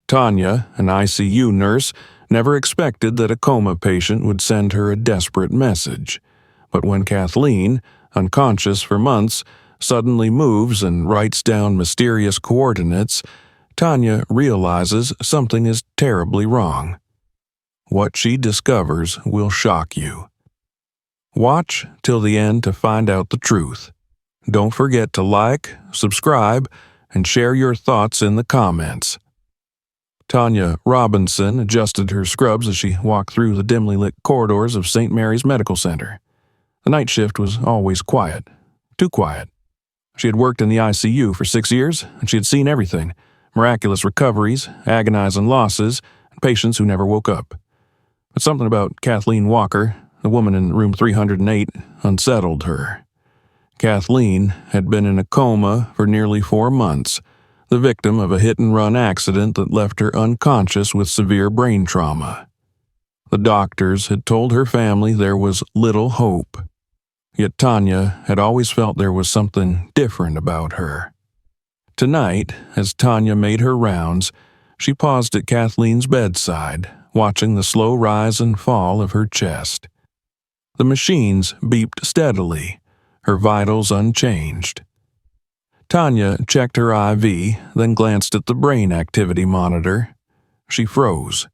Tanya, an ICU nurse, never expected that a coma patient would send her a desperate message. But when Kathleen, unconscious for months, suddenly moves and writes down mysterious coordinates, Tanya realizes something is terribly wrong. What she discovers will shock you. Watch till the end to find out the truth. Don't forget to like, subscribe, and share your thoughts in the comments. Tanya Robinson adjusted her scrubs as she walked through the dimly lit corridors of St. Mary's Medical Center. The night shift was always quiet. Too quiet. She had worked in the ICU for 6 years, and she had seen everything: miraculous recoveries, agonizing losses, and patients who never woke up. But something about Kathleen Walker, the woman in room 308, unsettled her. Kathleen had been in a coma for nearly 4 months, the victim of a hit-and-run accident that left her unconscious with severe brain trauma. The doctors had told her family there was little hope. Yet Tanya had always felt there was something different about her. Tonight, as Tanya made her rounds, she paused at Kathleen's bedside, watching the slow rise and fall of her chest. The machines beeped steadily, her vitals unchanged. Tanya checked her IV, then glanced at the brain activity monitor. She froze.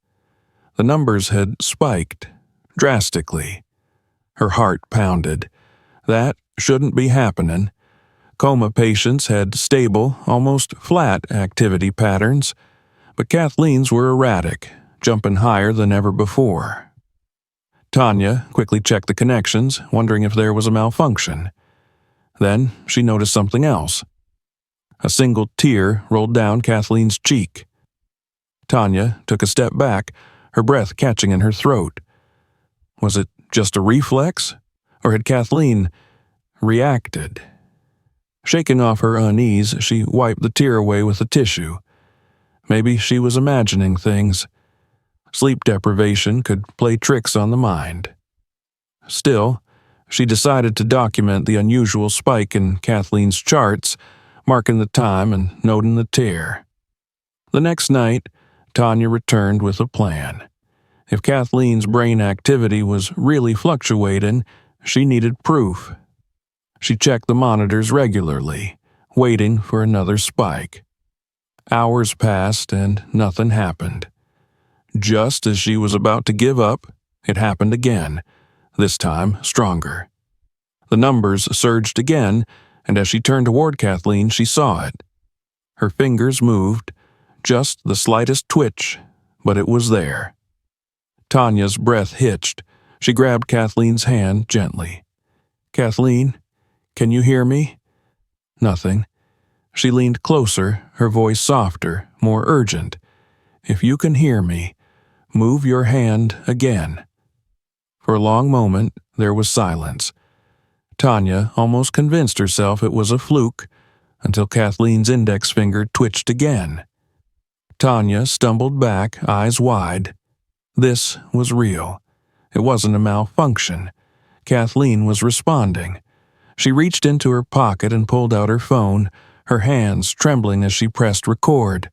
The numbers had spiked, drastically. Her heart pounded. That shouldn't be happening. Coma patients had stable, almost flat activity patterns, but Kathleen's were erratic, jumping higher than ever before. Tanya quickly checked the connections, wondering if there was a malfunction. Then she noticed something else. A single tear rolled down Kathleen's cheek. Tanya took a step back, her breath catching in her throat. Was it just a reflex, or had Kathleen reacted? Shaking off her unease, she wiped the tear away with a tissue. Maybe she was imagining things. Sleep deprivation could play tricks on the mind. Still, she decided to document the unusual spike in Kathleen's charts, marking the time and noting the tear. The next night, Tanya returned with a plan. If Kathleen's brain activity was really fluctuating, she needed proof. She checked the monitors regularly, waiting for another spike. Hours passed and nothing happened. Just as she was about to give up, it happened again, this time stronger. The numbers surged again, and as she turned toward Kathleen, she saw it. Her fingers moved, just the slightest twitch, but it was there. Tanya's breath hitched. She grabbed Kathleen's hand gently. "Kathleen, can you hear me?" Nothing. She leaned closer, her voice softer, more urgent. "If you can hear me, move your hand again." For a long moment, there was silence. Tanya almost convinced herself it was a fluke, until Kathleen's index finger twitched again. Tanya stumbled back, eyes wide. This was real. It wasn't a malfunction. Kathleen was responding. She reached into her pocket and pulled out her phone, her hands trembling as she pressed record.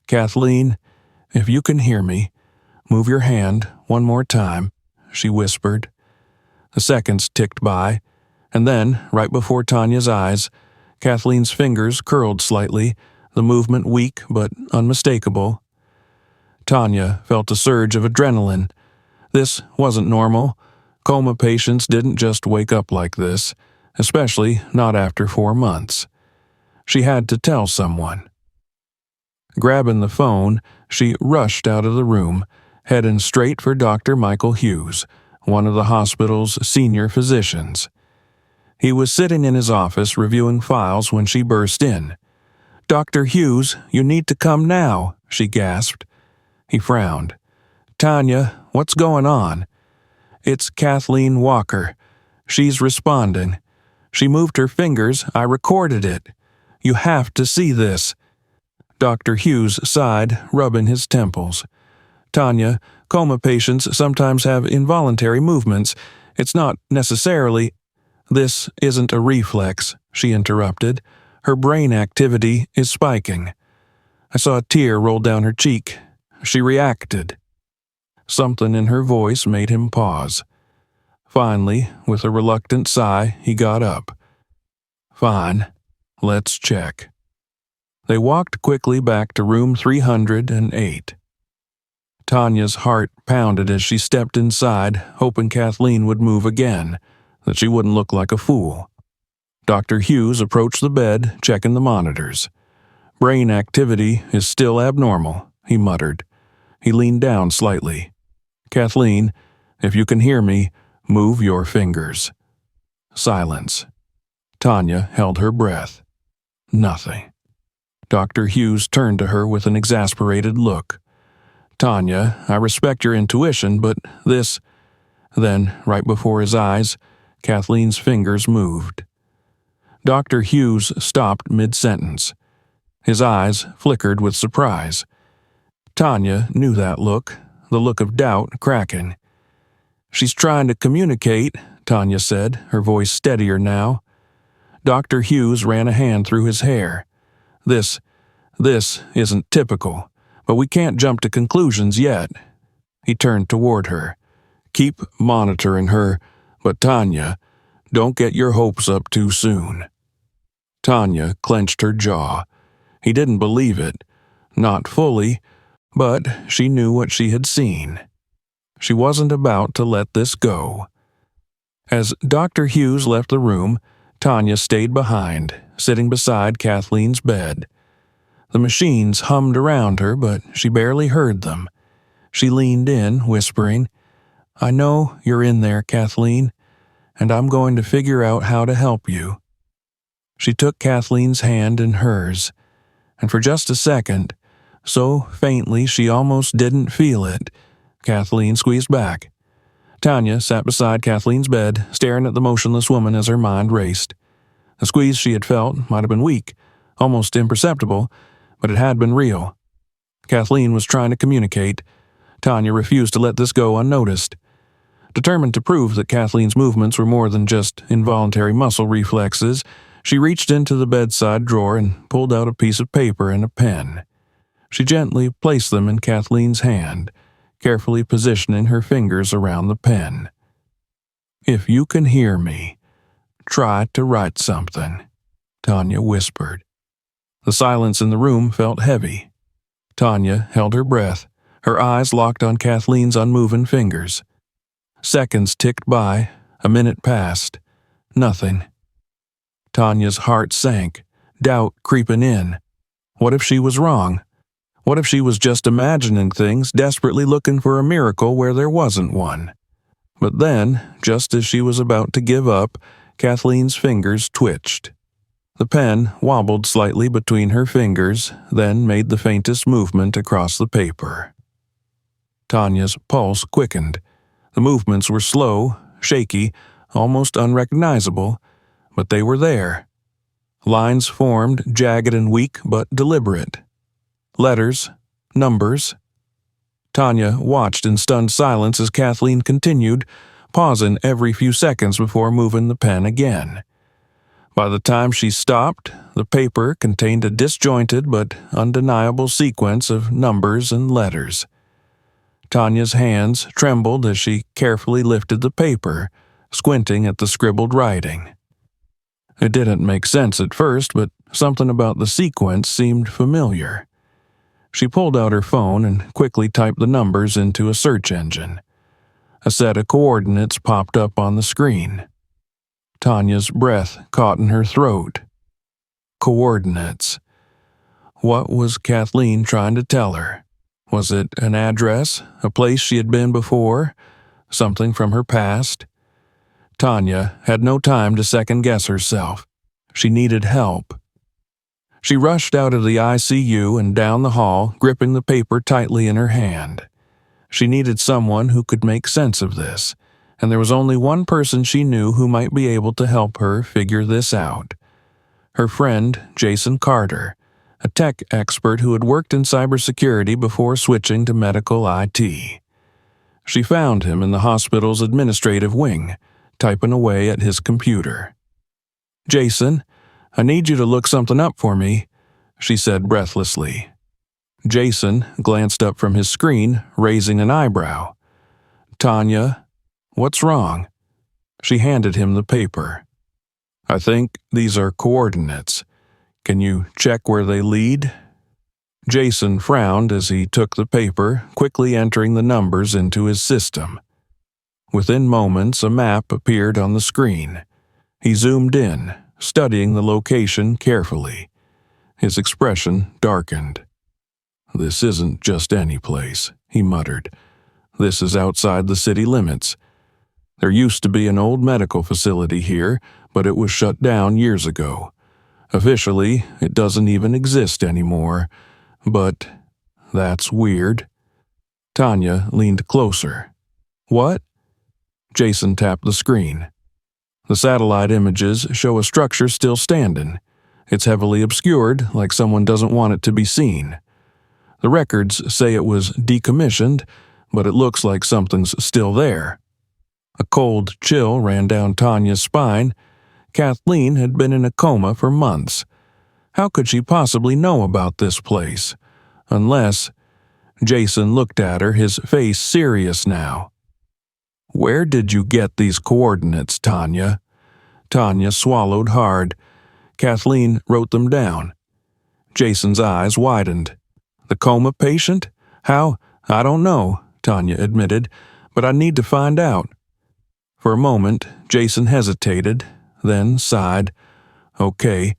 "Kathleen, if you can hear me, move your hand one more time," she whispered. The seconds ticked by, and then, right before Tanya's eyes, Kathleen's fingers curled slightly, the movement weak but unmistakable. Tanya felt a surge of adrenaline. This wasn't normal. Coma patients didn't just wake up like this, especially not after 4 months. She had to tell someone. Grabbing the phone, she rushed out of the room, heading straight for Dr. Michael Hughes, one of the hospital's senior physicians. He was sitting in his office reviewing files when she burst in. "Dr. Hughes, you need to come now," she gasped. He frowned. "Tanya, what's going on?" "It's Kathleen Walker. She's responding. She moved her fingers. I recorded it. You have to see this." Dr. Hughes sighed, rubbing his temples. "Tanya, coma patients sometimes have involuntary movements. It's not necessarily—" "This isn't a reflex," she interrupted. "Her brain activity is spiking." I saw a tear roll down her cheek. She reacted. Something in her voice made him pause. Finally, with a reluctant sigh, he got up. Fine, let's check. They walked quickly back to room 308. Tanya's heart pounded as she stepped inside, hoping Kathleen would move again, that she wouldn't look like a fool. Dr. Hughes approached the bed, checking the monitors. Brain activity is still abnormal, he muttered. He leaned down slightly. Kathleen, if you can hear me, move your fingers. Silence. Tanya held her breath. Nothing. Dr. Hughes turned to her with an exasperated look. Tanya, I respect your intuition, but this... Then, right before his eyes, Kathleen's fingers moved. Dr. Hughes stopped mid-sentence. His eyes flickered with surprise. Tanya knew that look, the look of doubt cracking. She's trying to communicate, Tanya said, her voice steadier now. Dr. Hughes ran a hand through his hair. This isn't typical, but we can't jump to conclusions yet. He turned toward her. Keep monitoring her, but Tanya, don't get your hopes up too soon. Tanya clenched her jaw. He didn't believe it. Not fully, but she knew what she had seen. She wasn't about to let this go. As Dr. Hughes left the room, Tanya stayed behind, sitting beside Kathleen's bed. The machines hummed around her, but she barely heard them. She leaned in, whispering, I know you're in there, Kathleen, and I'm going to figure out how to help you. She took Kathleen's hand in hers, and for just a second, so faintly she almost didn't feel it, Kathleen squeezed back. Tanya sat beside Kathleen's bed, staring at the motionless woman as her mind raced. The squeeze she had felt might have been weak, almost imperceptible, but it had been real. Kathleen was trying to communicate. Tanya refused to let this go unnoticed. Determined to prove that Kathleen's movements were more than just involuntary muscle reflexes, she reached into the bedside drawer and pulled out a piece of paper and a pen. She gently placed them in Kathleen's hand, carefully positioning her fingers around the pen. If you can hear me, try to write something, Tanya whispered. The silence in the room felt heavy. Tanya held her breath, her eyes locked on Kathleen's unmoving fingers. Seconds ticked by, a minute passed. Nothing. Tanya's heart sank, doubt creeping in. What if she was wrong? What if she was just imagining things, desperately looking for a miracle where there wasn't one? But then, just as she was about to give up, Kathleen's fingers twitched. The pen wobbled slightly between her fingers, then made the faintest movement across the paper. Tanya's pulse quickened. The movements were slow, shaky, almost unrecognizable, but they were there. Lines formed, jagged and weak, but deliberate. Letters, numbers. Tanya watched in stunned silence as Kathleen continued, pausing every few seconds before moving the pen again. By the time she stopped, the paper contained a disjointed but undeniable sequence of numbers and letters. Tanya's hands trembled as she carefully lifted the paper, squinting at the scribbled writing. It didn't make sense at first, but something about the sequence seemed familiar. She pulled out her phone and quickly typed the numbers into a search engine. A set of coordinates popped up on the screen. Tanya's breath caught in her throat. Coordinates. What was Kathleen trying to tell her? Was it an address, a place she had been before, something from her past? Tanya had no time to second-guess herself. She needed help. She rushed out of the ICU and down the hall, gripping the paper tightly in her hand. She needed someone who could make sense of this, and there was only one person she knew who might be able to help her figure this out. Her friend, Jason Carter, a tech expert who had worked in cybersecurity before switching to medical IT. She found him in the hospital's administrative wing, typing away at his computer. "Jason, I need you to look something up for me," she said breathlessly. Jason glanced up from his screen, raising an eyebrow. "Tanya, what's wrong?" She handed him the paper. "I think these are coordinates. Can you check where they lead?" Jason frowned as he took the paper, quickly entering the numbers into his system. Within moments, a map appeared on the screen. He zoomed in, studying the location carefully. His expression darkened. "This isn't just any place," he muttered. "This is outside the city limits. There used to be an old medical facility here, but it was shut down years ago. Officially, it doesn't even exist anymore. But that's weird." Tanya leaned closer. "What?" Jason tapped the screen. The satellite images show a structure still standing. It's heavily obscured, like someone doesn't want it to be seen. The records say it was decommissioned, but it looks like something's still there. A cold chill ran down Tanya's spine. Kathleen had been in a coma for months. How could she possibly know about this place? Unless... Jason looked at her, his face serious now. "Where did you get these coordinates, Tanya?" Tanya swallowed hard. Kathleen wrote them down. Jason's eyes widened. "The coma patient? How? I don't know," Tanya admitted, "but I need to find out." For a moment, Jason hesitated, then sighed. "Okay,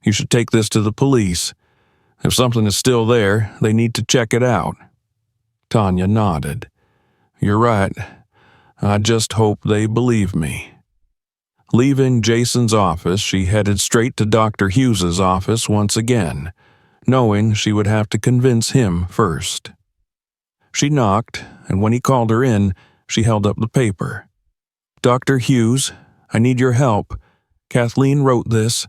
you should take this to the police. If something is still there, they need to check it out." Tanya nodded. "You're right. I just hope they believe me." Leaving Jason's office, she headed straight to Dr. Hughes's office once again, knowing she would have to convince him first. She knocked, and when he called her in, she held up the paper. "Dr. Hughes, I need your help. Kathleen wrote this."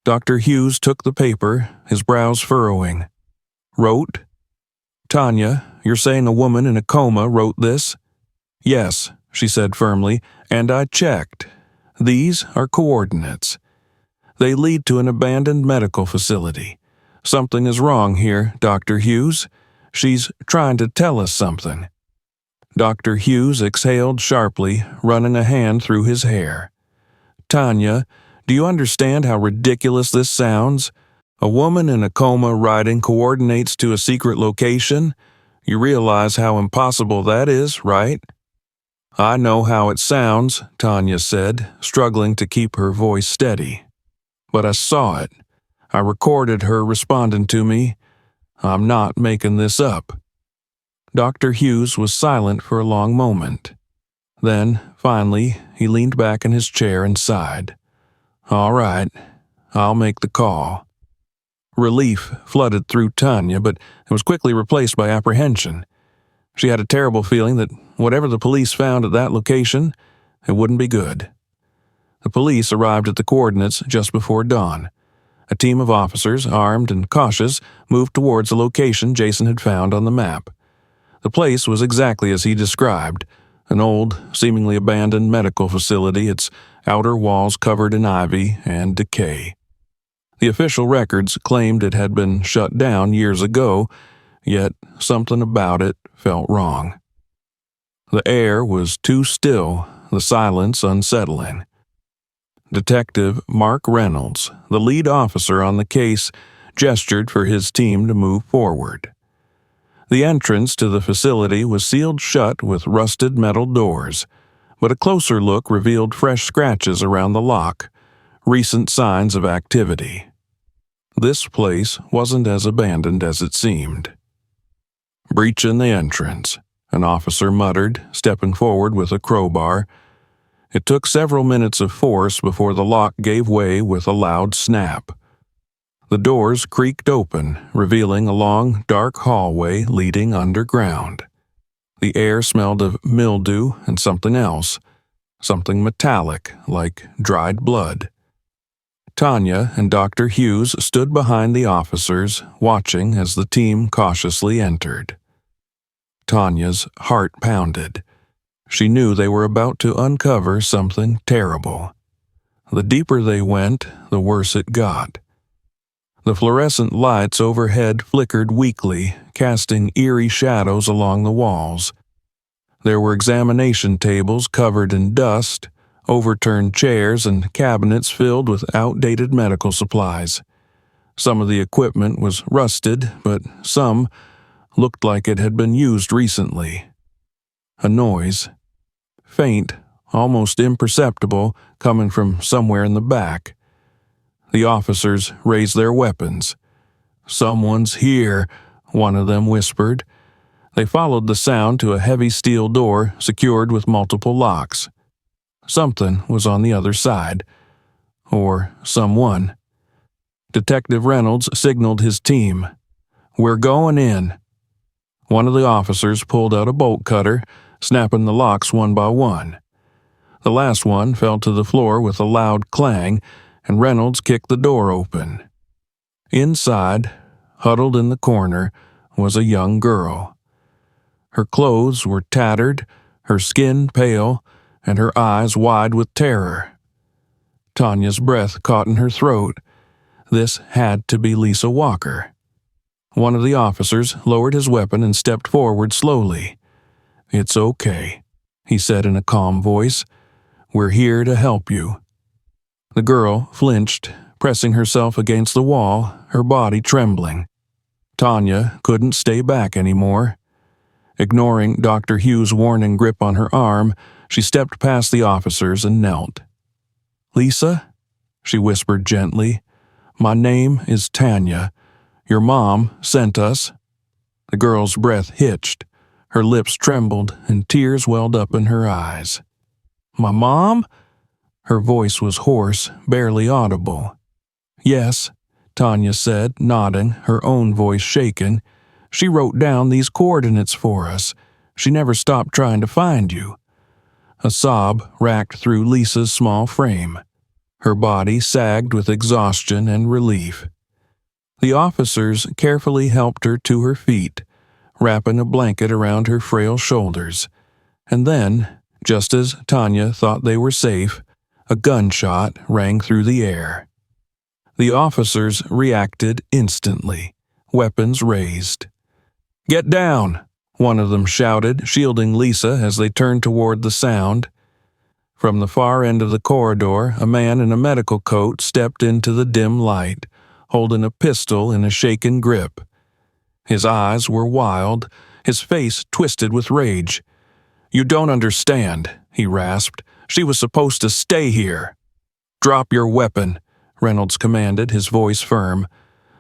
Dr. Hughes took the paper, his brows furrowing. "Wrote? Tanya, you're saying a woman in a coma wrote this?" "Yes," she said firmly, "and I checked. These are coordinates. They lead to an abandoned medical facility. Something is wrong here, Dr. Hughes. She's trying to tell us something." Dr. Hughes exhaled sharply, running a hand through his hair. "Tanya, do you understand how ridiculous this sounds? A woman in a coma writing coordinates to a secret location? You realize how impossible that is, right?" "I know how it sounds," Tanya said, struggling to keep her voice steady. "But I saw it. I recorded her responding to me. I'm not making this up." Dr. Hughes was silent for a long moment. Then, finally, he leaned back in his chair and sighed. "All right, I'll make the call." Relief flooded through Tanya, but it was quickly replaced by apprehension. She had a terrible feeling that whatever the police found at that location, it wouldn't be good. The police arrived at the coordinates just before dawn. A team of officers, armed and cautious, moved towards the location Jason had found on the map. The place was exactly as he described, an old, seemingly abandoned medical facility, its outer walls covered in ivy and decay. The official records claimed it had been shut down years ago, yet something about it felt wrong. The air was too still, the silence unsettling. Detective Mark Reynolds, the lead officer on the case, gestured for his team to move forward. The entrance to the facility was sealed shut with rusted metal doors, but a closer look revealed fresh scratches around the lock, recent signs of activity. This place wasn't as abandoned as it seemed. "Breaching the entrance," an officer muttered, stepping forward with a crowbar. It took several minutes of force before the lock gave way with a loud snap. The doors creaked open, revealing a long, dark hallway leading underground. The air smelled of mildew and something else, something metallic, like dried blood. Tanya and Dr. Hughes stood behind the officers, watching as the team cautiously entered. Tanya's heart pounded. She knew they were about to uncover something terrible. The deeper they went, the worse it got. The fluorescent lights overhead flickered weakly, casting eerie shadows along the walls. There were examination tables covered in dust, overturned chairs, and cabinets filled with outdated medical supplies. Some of the equipment was rusted, but some looked like it had been used recently. A noise, faint, almost imperceptible, coming from somewhere in the back. The officers raised their weapons. "Someone's here," one of them whispered. They followed the sound to a heavy steel door secured with multiple locks. Something was on the other side. Or someone. Detective Reynolds signaled his team. "We're going in." One of the officers pulled out a bolt cutter, snapping the locks one by one. The last one fell to the floor with a loud clang, and Reynolds kicked the door open. Inside, huddled in the corner, was a young girl. Her clothes were tattered, her skin pale, and her eyes wide with terror. Tanya's breath caught in her throat. This had to be Lisa Walker. One of the officers lowered his weapon and stepped forward slowly. "It's okay," he said in a calm voice. "We're here to help you." The girl flinched, pressing herself against the wall, her body trembling. Tanya couldn't stay back anymore. Ignoring Dr. Hughes' warning grip on her arm, she stepped past the officers and knelt. "Lisa," she whispered gently, "my name is Tanya. Your mom sent us." The girl's breath hitched. Her lips trembled and tears welled up in her eyes. "My mom?" Her voice was hoarse, barely audible. "Yes," Tanya said, nodding, her own voice shaken. "She wrote down these coordinates for us. She never stopped trying to find you." A sob racked through Lisa's small frame. Her body sagged with exhaustion and relief. The officers carefully helped her to her feet, wrapping a blanket around her frail shoulders. And then, just as Tanya thought they were safe, a gunshot rang through the air. The officers reacted instantly, weapons raised. "Get down!" one of them shouted, shielding Lisa as they turned toward the sound. From the far end of the corridor, a man in a medical coat stepped into the dim light, holding a pistol in a shaken grip. His eyes were wild, his face twisted with rage. "You don't understand," he rasped. "She was supposed to stay here." "Drop your weapon," Reynolds commanded, his voice firm.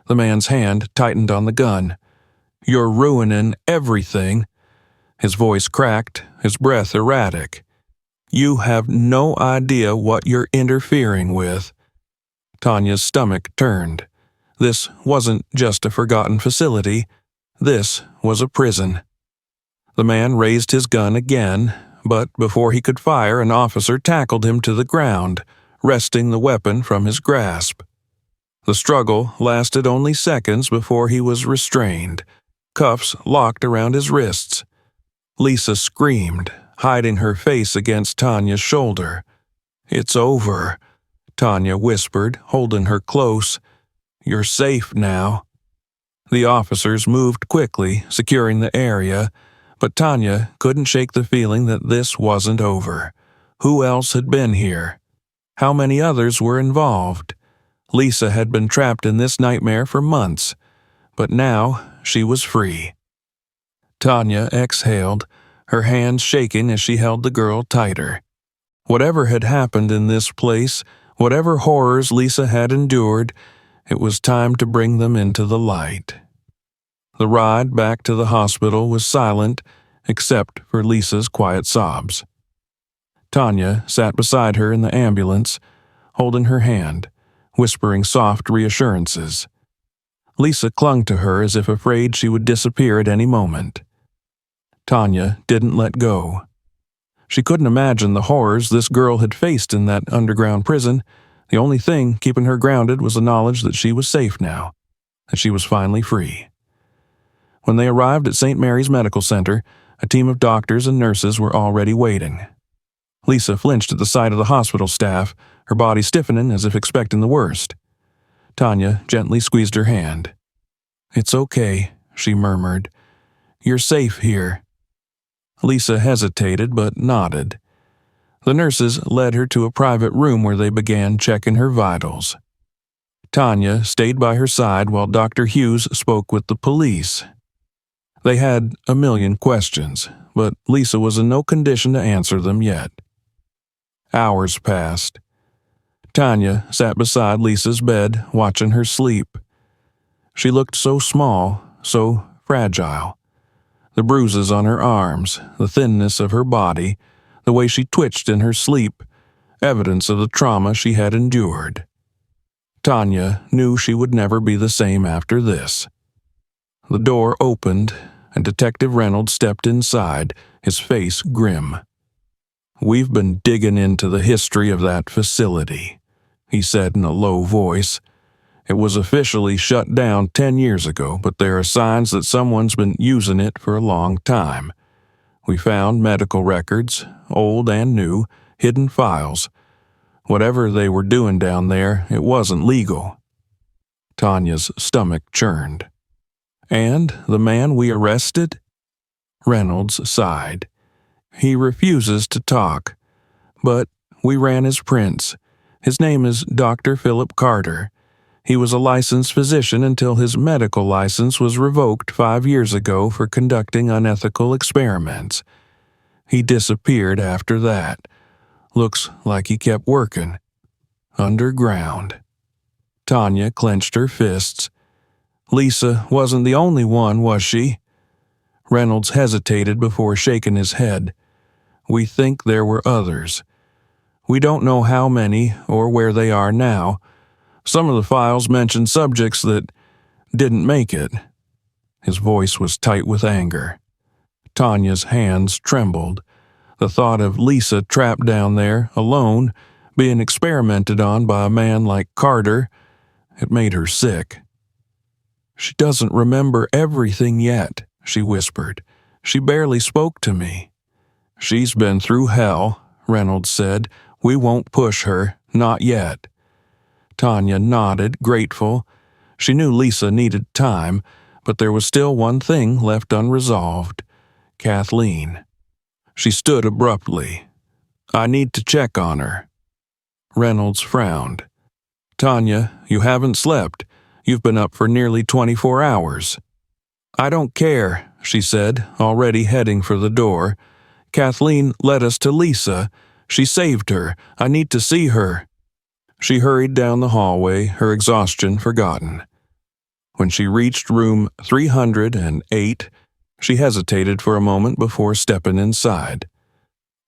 The man's hand tightened on the gun. "You're ruining everything." His voice cracked, his breath erratic. "You have no idea what you're interfering with." Tanya's stomach turned. This wasn't just a forgotten facility. This was a prison. The man raised his gun again, but before he could fire, an officer tackled him to the ground, wresting the weapon from his grasp. The struggle lasted only seconds before he was restrained, cuffs locked around his wrists. Lisa screamed, hiding her face against Tanya's shoulder. "It's over," Tanya whispered, holding her close. "You're safe now." The officers moved quickly, securing the area, but Tanya couldn't shake the feeling that this wasn't over. Who else had been here? How many others were involved? Lisa had been trapped in this nightmare for months, but now she was free. Tanya exhaled, her hands shaking as she held the girl tighter. Whatever had happened in this place, whatever horrors Lisa had endured, it was time to bring them into the light. The ride back to the hospital was silent, except for Lisa's quiet sobs. Tanya sat beside her in the ambulance, holding her hand, whispering soft reassurances. Lisa clung to her as if afraid she would disappear at any moment. Tanya didn't let go. She couldn't imagine the horrors this girl had faced in that underground prison. The only thing keeping her grounded was the knowledge that she was safe now, that she was finally free. When they arrived at St. Mary's Medical Center, a team of doctors and nurses were already waiting. Lisa flinched at the sight of the hospital staff, her body stiffening as if expecting the worst. Tanya gently squeezed her hand. "It's okay," she murmured. "You're safe here." Lisa hesitated but nodded. The nurses led her to a private room where they began checking her vitals. Tanya stayed by her side while Dr. Hughes spoke with the police. They had a million questions, but Lisa was in no condition to answer them yet. Hours passed. Tanya sat beside Lisa's bed, watching her sleep. She looked so small, so fragile. The bruises on her arms, the thinness of her body, the way she twitched in her sleep, evidence of the trauma she had endured. Tanya knew she would never be the same after this. The door opened, and Detective Reynolds stepped inside, his face grim. "We've been digging into the history of that facility," he said in a low voice. "It was officially shut down 10 years ago, but there are signs that someone's been using it for a long time. We found medical records, old and new, hidden files. Whatever they were doing down there, it wasn't legal." Tanya's stomach churned. "And the man we arrested?" Reynolds sighed. "He refuses to talk. But we ran his prints. His name is Dr. Philip Carter. He was a licensed physician until his medical license was revoked 5 years ago for conducting unethical experiments. He disappeared after that. Looks like he kept working. Underground." Tanya clenched her fists. "Lisa wasn't the only one, was she?" Reynolds hesitated before shaking his head. "We think there were others. We don't know how many or where they are now. Some of the files mention subjects that didn't make it." His voice was tight with anger. Tanya's hands trembled. The thought of Lisa trapped down there, alone, being experimented on by a man like Carter, it made her sick. "She doesn't remember everything yet," she whispered. "She barely spoke to me." "She's been through hell," Reynolds said. "We won't push her, not yet." Tanya nodded, grateful. She knew Lisa needed time, but there was still one thing left unresolved: Kathleen. She stood abruptly. "I need to check on her." Reynolds frowned. "Tanya, you haven't slept. You've been up for nearly 24 hours. "I don't care," she said, already heading for the door. "Kathleen led us to Lisa. She saved her. I need to see her." She hurried down the hallway, her exhaustion forgotten. When she reached room 308, she hesitated for a moment before stepping inside.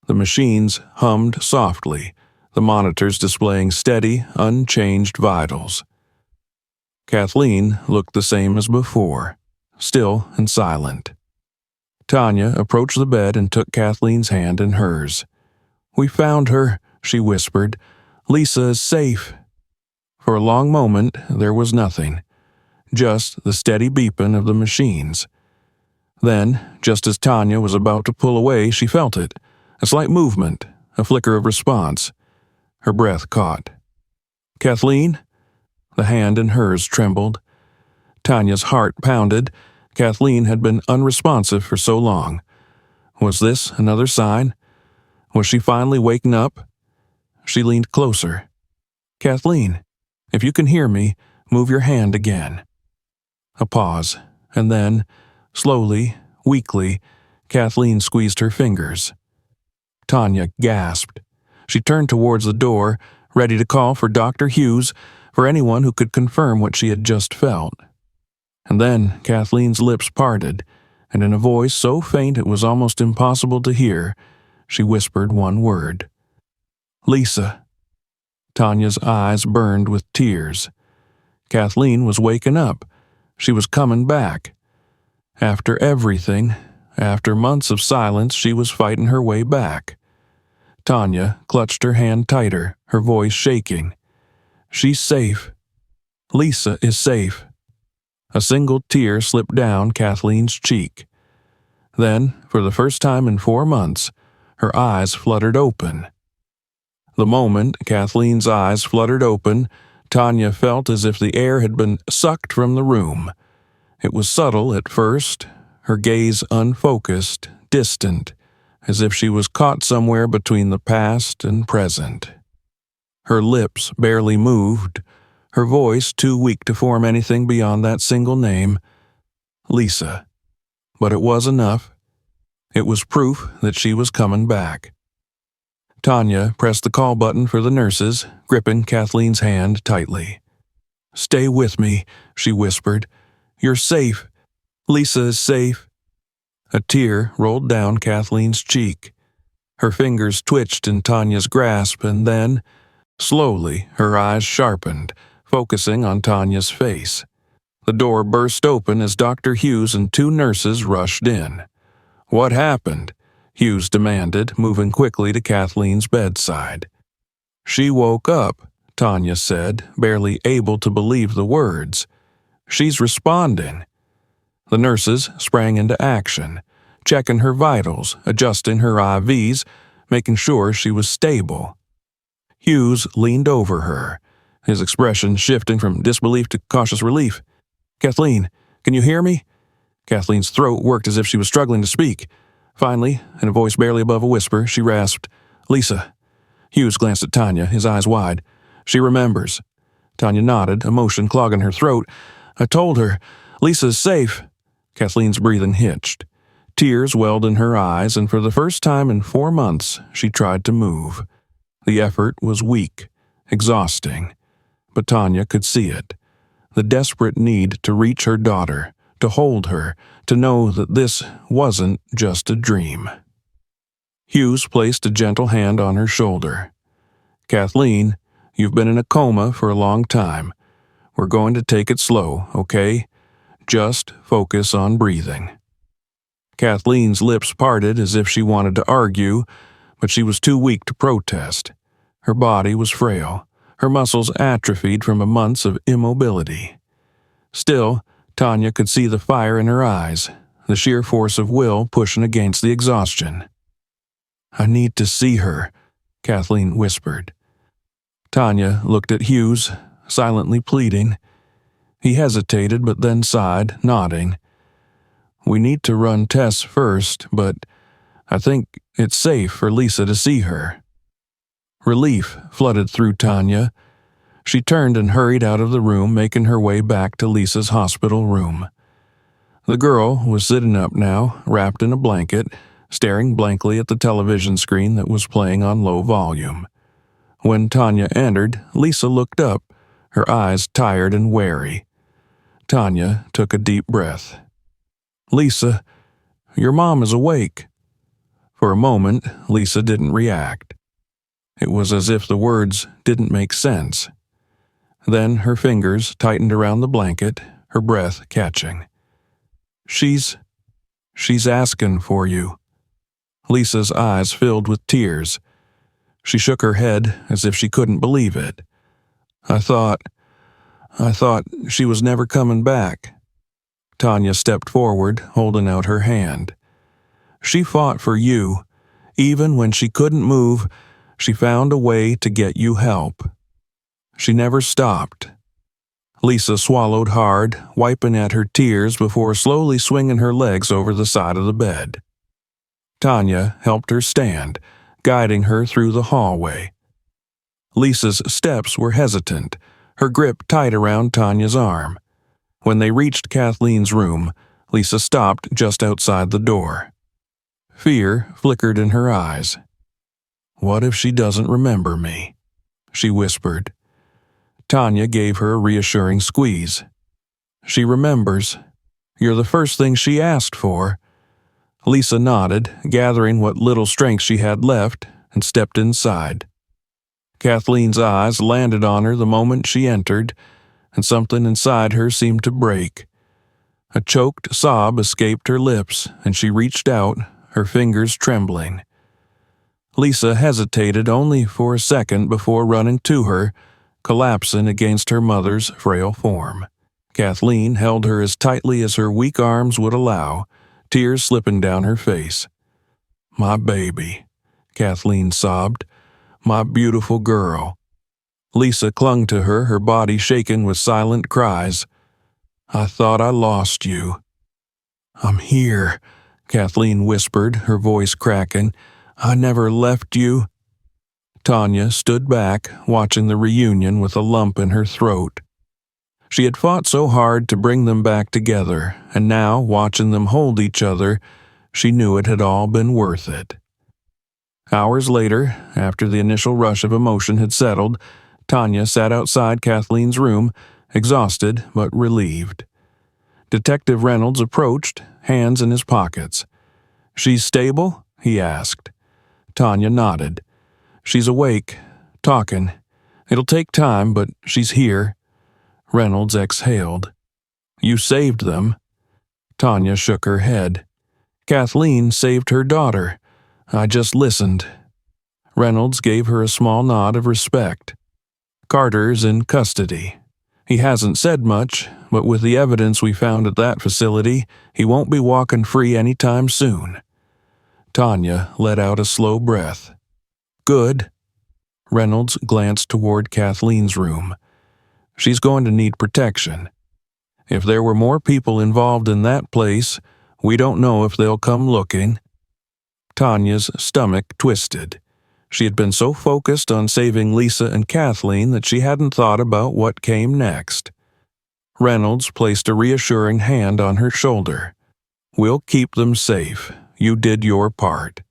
The machines hummed softly, the monitors displaying steady, unchanged vitals. Kathleen looked the same as before, still and silent. Tanya approached the bed and took Kathleen's hand in hers. "We found her," she whispered. "Lisa is safe." For a long moment, there was nothing, just the steady beeping of the machines. Then, just as Tanya was about to pull away, she felt it, a slight movement, a flicker of response. Her breath caught. "Kathleen?" The hand in hers trembled. Tanya's heart pounded. Kathleen had been unresponsive for so long. Was this another sign? Was she finally waking up? She leaned closer. "Kathleen, if you can hear me, move your hand again." A pause, and then, slowly, weakly, Kathleen squeezed her fingers. Tanya gasped. She turned towards the door, ready to call for Dr. Hughes, for anyone who could confirm what she had just felt. And then Kathleen's lips parted, and in a voice so faint it was almost impossible to hear, she whispered one word. "Lisa." Tanya's eyes burned with tears. Kathleen was waking up. She was coming back. After everything, after months of silence, she was fighting her way back. Tanya clutched her hand tighter, her voice shaking. "She's safe. Lisa is safe." A single tear slipped down Kathleen's cheek. Then, for the first time in 4 months, her eyes fluttered open. The moment Kathleen's eyes fluttered open, Tanya felt as if the air had been sucked from the room. It was subtle at first, her gaze unfocused, distant, as if she was caught somewhere between the past and present. Her lips barely moved, her voice too weak to form anything beyond that single name, Lisa. But it was enough. It was proof that she was coming back. Tanya pressed the call button for the nurses, gripping Kathleen's hand tightly. "Stay with me," she whispered. "You're safe. Lisa is safe." A tear rolled down Kathleen's cheek. Her fingers twitched in Tanya's grasp, and then, slowly, her eyes sharpened, focusing on Tanya's face. The door burst open as Dr. Hughes and two nurses rushed in. "What happened?" Hughes demanded, moving quickly to Kathleen's bedside. "She woke up," Tanya said, barely able to believe the words. "She's responding." The nurses sprang into action, checking her vitals, adjusting her IVs, making sure she was stable. Hughes leaned over her, his expression shifting from disbelief to cautious relief. "Kathleen, can you hear me?" Kathleen's throat worked as if she was struggling to speak. Finally, in a voice barely above a whisper, she rasped, "Lisa." Hughes glanced at Tanya, his eyes wide. "She remembers." Tanya nodded, emotion clogging her throat. "I told her. Lisa's safe." Kathleen's breathing hitched. Tears welled in her eyes, and for the first time in 4 months, she tried to move. The effort was weak, exhausting, but Tanya could see it. The desperate need to reach her daughter, to hold her, to know that this wasn't just a dream. Hughes placed a gentle hand on her shoulder. "Kathleen, you've been in a coma for a long time. We're going to take it slow, okay? Just focus on breathing." Kathleen's lips parted as if she wanted to argue, but she was too weak to protest. Her body was frail, her muscles atrophied from months of immobility. Still, Tanya could see the fire in her eyes, the sheer force of will pushing against the exhaustion. "I need to see her," Kathleen whispered. Tanya looked at Hughes, silently pleading. He hesitated but then sighed, nodding. "We need to run tests first, but I think it's safe for Lisa to see her." Relief flooded through Tanya. She turned and hurried out of the room, making her way back to Lisa's hospital room. The girl was sitting up now, wrapped in a blanket, staring blankly at the television screen that was playing on low volume. When Tanya entered, Lisa looked up, her eyes tired and wary. Tanya took a deep breath. "Lisa, your mom is awake." For a moment, Lisa didn't react. It was as if the words didn't make sense. Then her fingers tightened around the blanket, her breath catching. She's asking for you." Lisa's eyes filled with tears. She shook her head as if she couldn't believe it. I thought she was never coming back." Tanya stepped forward, holding out her hand. "She fought for you. Even when she couldn't move, she found a way to get you help. She never stopped." Lisa swallowed hard, wiping at her tears before slowly swinging her legs over the side of the bed. Tanya helped her stand, guiding her through the hallway. Lisa's steps were hesitant, her grip tight around Tanya's arm. When they reached Kathleen's room, Lisa stopped just outside the door. Fear flickered in her eyes. "What if she doesn't remember me?" she whispered. Tanya gave her a reassuring squeeze. "She remembers. You're the first thing she asked for." Lisa nodded, gathering what little strength she had left, and stepped inside. Kathleen's eyes landed on her the moment she entered, and something inside her seemed to break. A choked sob escaped her lips, and she reached out, her fingers trembling. Lisa hesitated only for a second before running to her, collapsing against her mother's frail form. Kathleen held her as tightly as her weak arms would allow, tears slipping down her face. "My baby," Kathleen sobbed. "My beautiful girl." Lisa clung to her, her body shaken with silent cries. "I thought I lost you." "I'm here," Kathleen whispered, her voice cracking. "I never left you." Tanya stood back, watching the reunion with a lump in her throat. She had fought so hard to bring them back together, and now, watching them hold each other, she knew it had all been worth it. Hours later, after the initial rush of emotion had settled, Tanya sat outside Kathleen's room, exhausted but relieved. Detective Reynolds approached, hands in his pockets. "She's stable?" he asked. Tanya nodded. "She's awake, talking. It'll take time, but she's here." Reynolds exhaled. "You saved them?" Tanya shook her head. "Kathleen saved her daughter. I just listened." Reynolds gave her a small nod of respect. "Carter's in custody. He hasn't said much, but with the evidence we found at that facility, he won't be walking free anytime soon." Tanya let out a slow breath. "Good." Reynolds glanced toward Kathleen's room. "She's going to need protection. If there were more people involved in that place, we don't know if they'll come looking." Tanya's stomach twisted. She had been so focused on saving Lisa and Kathleen that she hadn't thought about what came next. Reynolds placed a reassuring hand on her shoulder. "We'll keep them safe. You did your part."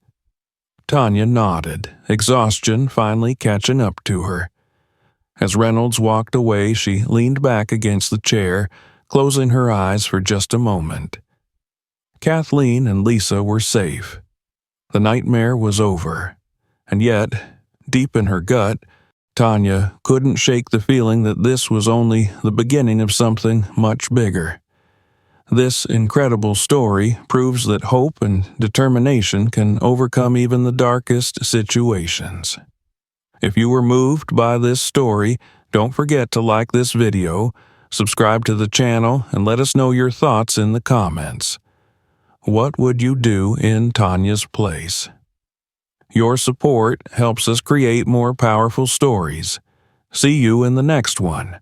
Tanya nodded, exhaustion finally catching up to her. As Reynolds walked away, she leaned back against the chair, closing her eyes for just a moment. Kathleen and Lisa were safe. The nightmare was over. And yet, deep in her gut, Tanya couldn't shake the feeling that this was only the beginning of something much bigger. This incredible story proves that hope and determination can overcome even the darkest situations. If you were moved by this story, don't forget to like this video, subscribe to the channel, and let us know your thoughts in the comments. What would you do in Tanya's place? Your support helps us create more powerful stories. See you in the next one.